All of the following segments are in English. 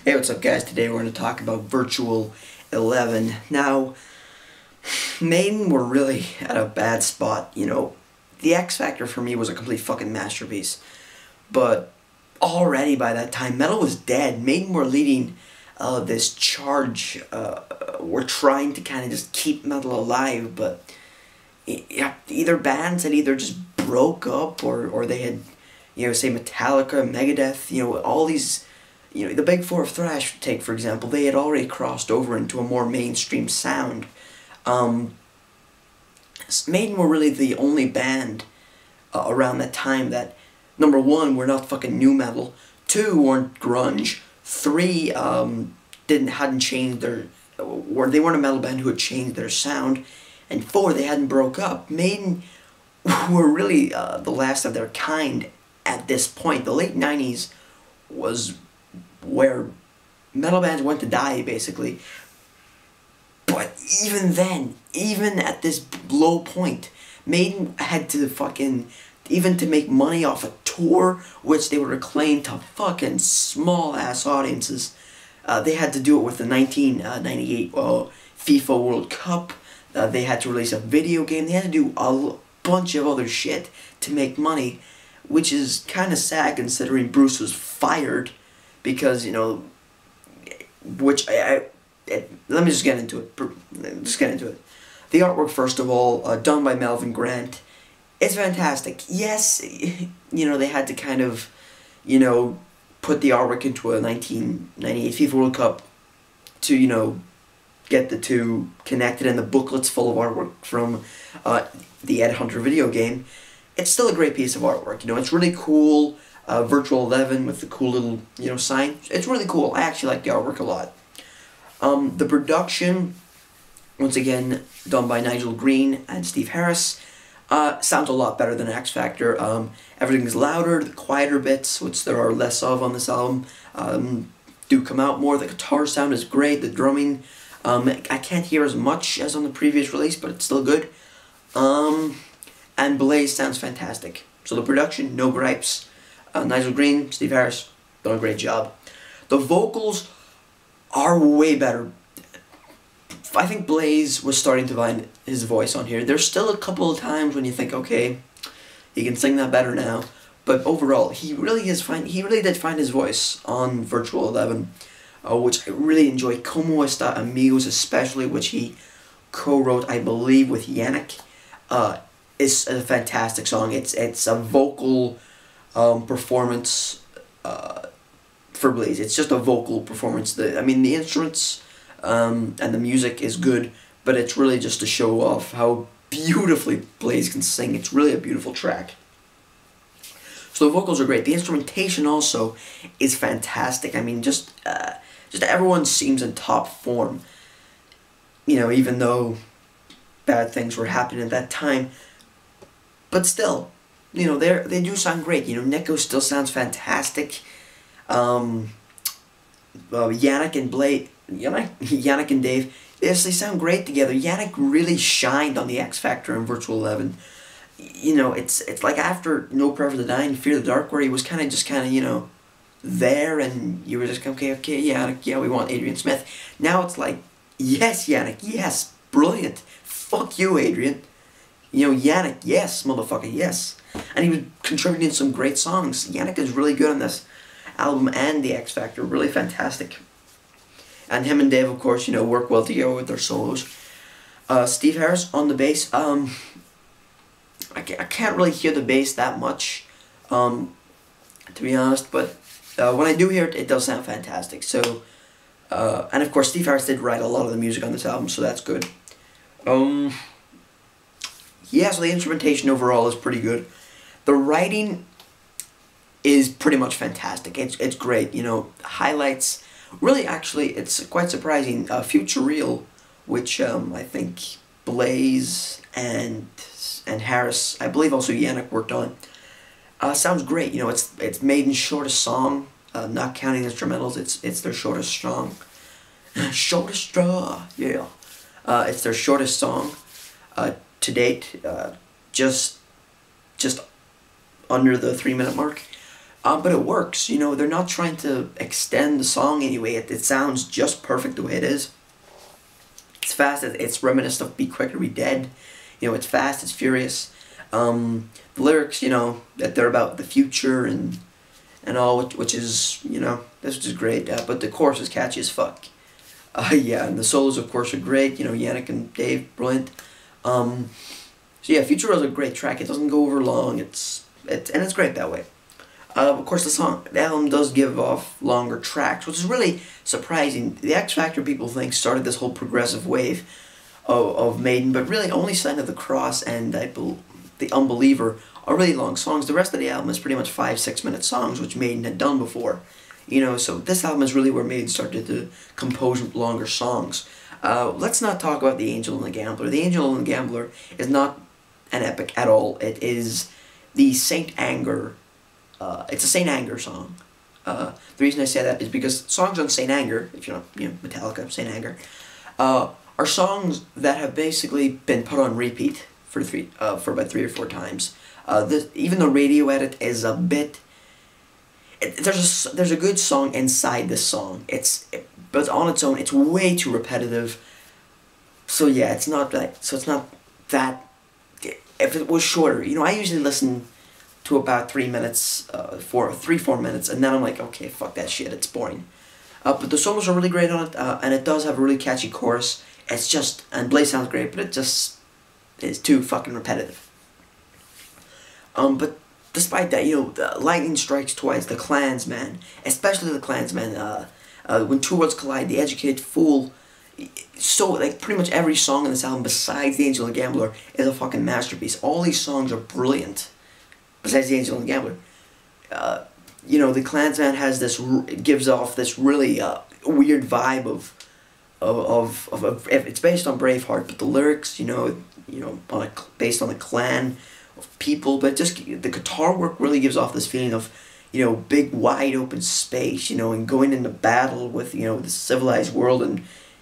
Hey, what's up guys? Today we're going to talk about Virtual 11. Now, Maiden were really at a bad spot, you know. The X Factor for me was a complete fucking masterpiece. But already by that time, metal was dead. Maiden were leading this charge. We're trying to kind of just keep metal alive, but either bands had either just broke up or they had, you know, say Metallica, Megadeth, you know, all these... You know, the Big Four of thrash, take for example, they had already crossed over into a more mainstream sound. Maiden were really the only band around that time that, number one, were not fucking nu metal, two, weren't grunge, three, hadn't changed their, they weren't a metal band who had changed their sound, and four, they hadn't broke up. Maiden were really the last of their kind at this point. The late 90s was where metal bands went to die, basically. But even then, even at this low point, Maiden had to fucking, even to make money off a tour, which they were acclaimed to fucking small-ass audiences, they had to do it with the 1998 FIFA World Cup. They had to release a video game. They had to do a bunch of other shit to make money, which is kind of sad considering Bruce was fired. Because, you know, let me just get into it. The artwork, first of all, done by Melvin Grant, it's fantastic. Yes, you know, they had to kind of, you know, put the artwork into a 1998 FIFA World Cup to, you know, get the two connected, and the booklet's full of artwork from the Ed Hunter video game. It's still a great piece of artwork, you know, it's really cool. Virtual 11 with the cool little, you know, sign. It's really cool. I actually like the artwork a lot. The production, once again, done by Nigel Green and Steve Harris, sounds a lot better than X Factor. Everything's louder, the quieter bits, which there are less of on this album, do come out more. The guitar sound is great, the drumming, I can't hear as much as on the previous release, but it's still good. And Blaze sounds fantastic. So the production, no gripes. Nigel Green, Steve Harris, done a great job. The vocals are way better. I think Blaze was starting to find his voice on here. There's still a couple of times when you think, okay, he can sing that better now. But overall, he really did find his voice on Virtual 11, which I really enjoy. Como Esta Amigos especially, which he co-wrote, I believe, with Yannick, is a fantastic song. It's a vocal performance for Blaze. It's just a vocal performance. I mean, the instruments and the music is good, but it's really just to show off how beautifully Blaze can sing. It's really a beautiful track. So the vocals are great. The instrumentation also is fantastic. I mean, just everyone seems in top form. You know, even though bad things were happening at that time, but still, you know, they do sound great. You know, Nico still sounds fantastic. Yannick and Dave, yes, they sound great together. Yannick really shined on the X Factor in Virtual 11. You know, it's like after No Prayer for the Dying, Fear the Dark, where he was kind of, you know, there, and you were just, okay, Yannick, yeah, we want Adrian Smith. Now it's like, yes, Yannick, yes, brilliant. Fuck you, Adrian. You know, Yannick, yes, motherfucker, yes. And he was contributing some great songs. Yannick is really good on this album and the X Factor, really fantastic. And him and Dave, of course, you know, work well together with their solos. Steve Harris on the bass. I can't really hear the bass that much, to be honest, but when I do hear it, it does sound fantastic. So, and of course, Steve Harris did write a lot of the music on this album, so that's good. Yeah, so the instrumentation overall is pretty good. The writing is pretty much fantastic. It's great, you know, highlights. Really, actually, it's quite surprising. Future Real, which I think Blaze and Harris, I believe also Yannick worked on, sounds great. You know, it's Maiden's shortest song, not counting instrumentals. It's their shortest song. Shortest straw, yeah. It's their shortest song to date, just under the 3-minute mark. But it works, you know, they're not trying to extend the song anyway. It sounds just perfect the way it is. It's fast, it's reminiscent of Be Quick or Be Dead. You know, it's fast, it's furious. The lyrics, you know, that they're about the future and all, which is, you know, this is great. But the chorus is catchy as fuck. Yeah, and the solos, of course, are great. You know, Yannick and Dave, brilliant. So yeah, Future is a great track. It doesn't go over long. It's great that way. Of course, the album does give off longer tracks, which is really surprising. The X Factor, people think, started this whole progressive wave of Maiden, but really only Sign of the Cross and The Unbeliever are really long songs. The rest of the album is pretty much 5-6 minute songs, which Maiden had done before. You know, so this album is really where Maiden started to compose longer songs. Let's not talk about The Angel and the Gambler. The Angel and the Gambler is not an epic at all. It is the Saint Anger. It's a Saint Anger song. The reason I say that is because songs on Saint Anger, if you're not, you know, Metallica, Saint Anger, are songs that have basically been put on repeat for about 3 or 4 times. Even the radio edit is a bit. There's a good song inside this song. But on its own, it's way too repetitive. So yeah, it's not that. If it was shorter, you know, I usually listen to about 3 minutes, 3-4 minutes, and then I'm like, okay, fuck that shit, it's boring. But the solos are really great on it, and it does have a really catchy chorus. It's just, and Blaze sounds great, but it just is too fucking repetitive. But despite that, you know, the Lightning Strikes Twice, The Klansman, especially The Klansman, When Two Worlds Collide, The Educated Fool, so, like, pretty much every song on this album besides The Angel and the Gambler is a fucking masterpiece. All these songs are brilliant, besides The Angel and the Gambler. You know, The Klansman has this, gives off this really weird vibe of it's based on Braveheart, but the lyrics, you know, based on the clan of people, but just the guitar work really gives off this feeling of, you know, big wide open space, you know, and going into battle with, you know, the civilized world, and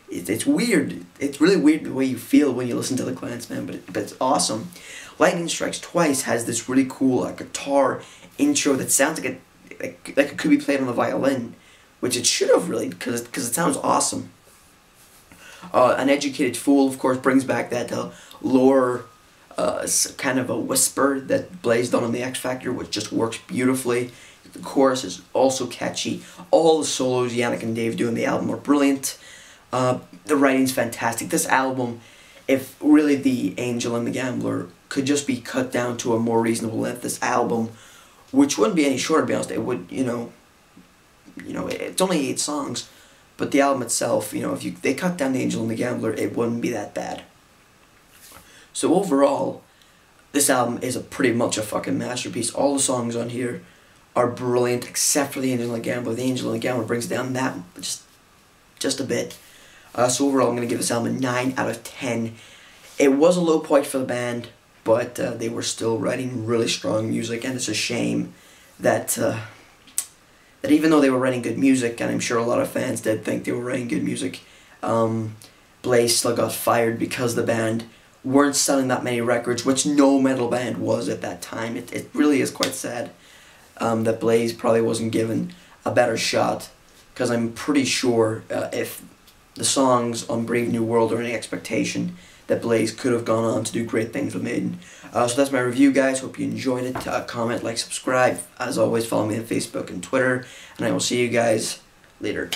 it's weird. It's really weird the way you feel when you listen to The Klansman, but it's awesome. Lightning Strikes Twice has this really cool guitar intro that sounds like it could be played on the violin, which it should have really, because it sounds awesome. An Educated Fool, of course, brings back that lore, kind of a whisper that Blaze done on the X Factor, which just works beautifully. The chorus is also catchy. All the solos Yannick and Dave do in the album are brilliant. The writing's fantastic. This album, if really The Angel and the Gambler could just be cut down to a more reasonable length, this album, which wouldn't be any shorter, to be honest, it would, you know, it's only 8 songs, but the album itself, you know, if they cut down The Angel and the Gambler, it wouldn't be that bad. So overall, this album is pretty much a fucking masterpiece. All the songs on here are brilliant, except for The Angel and the Gambler. The Angel and the Gambler brings down that just a bit. So overall, I'm going to give this album a 9 out of 10. It was a low point for the band, but they were still writing really strong music, and it's a shame that that even though they were writing good music, and I'm sure a lot of fans did think they were writing good music, Blaze still got fired because the band weren't selling that many records, which no metal band was at that time. It really is quite sad that Blaze probably wasn't given a better shot, because I'm pretty sure if the songs on Brave New World are any expectation, that Blaze could have gone on to do great things with Maiden. So that's my review, guys. Hope you enjoyed it. Comment, like, subscribe. As always, follow me on Facebook and Twitter, and I will see you guys later.